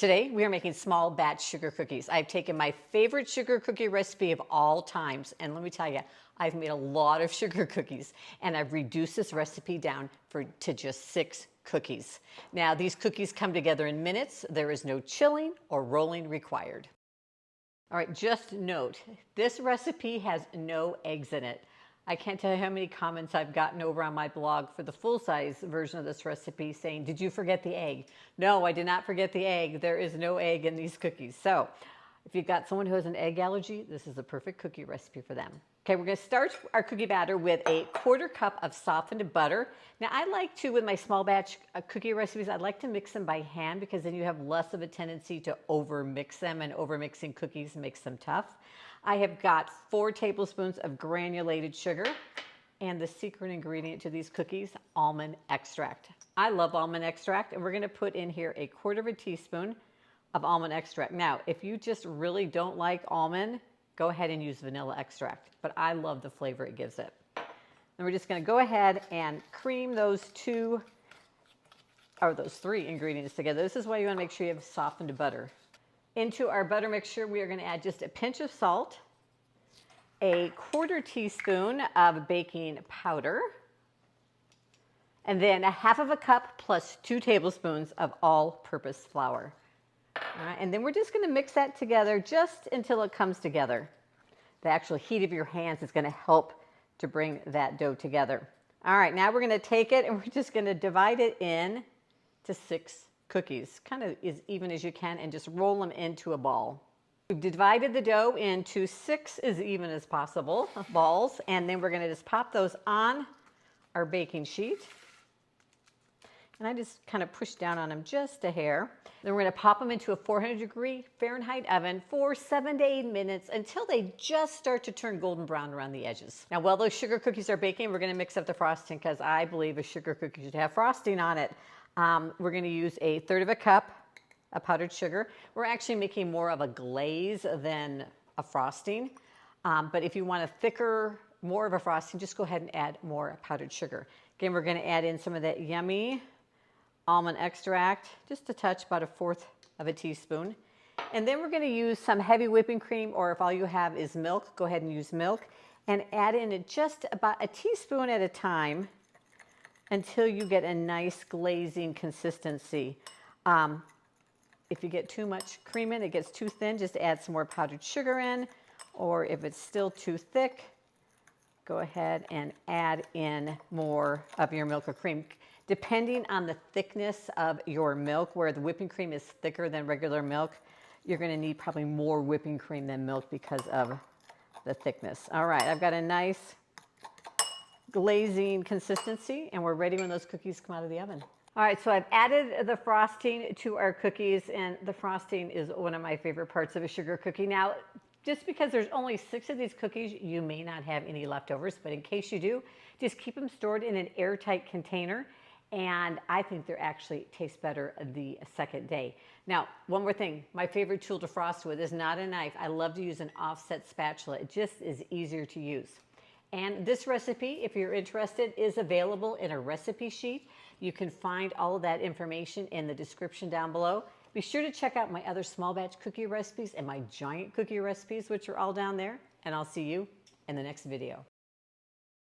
Today we are making small batch sugar cookies. I've taken my favorite sugar cookie recipe of all times, and let me tell you, I've made a lot of sugar cookies, and I've reduced this recipe down to just 6 cookies. Now these cookies come together in minutes. There is no chilling or rolling required. All right, just note, this recipe has no eggs in it. I can't tell you how many comments I've gotten over on my blog for the full-size version of this recipe saying, did you forget the egg? No, I did not forget the egg. There is no egg in these cookies. So if you've got someone who has an egg allergy, this is a perfect cookie recipe for them. Okay, we're going to start our cookie batter with a 1/4 cup of softened butter. Now I like to, with my small batch cookie recipes, I like to mix them by hand because then you have less of a tendency to over mix them, and over mixing cookies makes them tough. I have got 4 tablespoons of granulated sugar, and the secret ingredient to these cookies, almond extract. I love almond extract, and we're going to put in here a 1/4 teaspoon of almond extract. Now, if you just really don't like almond, go ahead and use vanilla extract, but I love the flavor it gives it. Then we're just going to go ahead and cream those 3 ingredients together. This is why you want to make sure you have softened butter. Into our butter mixture, we are going to add just a pinch of salt, a 1/4 teaspoon of baking powder, and then a 1/2 cup plus 2 tablespoons of all-purpose flour. All right, and then we're just going to mix that together just until it comes together. The actual heat of your hands is going to help to bring that dough together. All right, now we're going to take it and we're just going to divide it in to 6 cookies, kind of as even as you can, and just roll them into a ball. We've divided the dough into 6 as even as possible balls, and then we're going to just pop those on our baking sheet. And I just kind of push down on them just a hair. Then we're going to pop them into a 400-degree Fahrenheit oven for 7 to 8 minutes until they just start to turn golden brown around the edges. Now, while those sugar cookies are baking, we're going to mix up the frosting because I believe a sugar cookie should have frosting on it. We're going to use a 1/3 cup of powdered sugar. We're actually making more of a glaze than a frosting. But if you want more of a frosting, just go ahead and add more powdered sugar. Again, we're going to add in some of that yummy almond extract, just a touch, about 1/4 teaspoon. And then we're going to use some heavy whipping cream, or if all you have is milk, go ahead and use milk, and add in just about a teaspoon at a time until you get a nice glazing consistency. If you get too much cream in, it gets too thin, just add some more powdered sugar in, or if it's still too thick, go ahead and add in more of your milk or cream. Depending on the thickness of your milk, where the whipping cream is thicker than regular milk, you're going to need probably more whipping cream than milk because of the thickness. All right, I've got a nice glazing consistency, and we're ready when those cookies come out of the oven. All right, so I've added the frosting to our cookies, and the frosting is one of my favorite parts of a sugar cookie. Now, just because there's only 6 of these cookies, you may not have any leftovers, but in case you do, just keep them stored in an airtight container, and I think they actually taste better the second day. Now, one more thing, my favorite tool to frost with is not a knife. I love to use an offset spatula. It just is easier to use. And this recipe, if you're interested, is available in a recipe sheet. You can find all of that information in the description down below. Be sure to check out my other small batch cookie recipes and my giant cookie recipes, which are all down there. And I'll see you in the next video.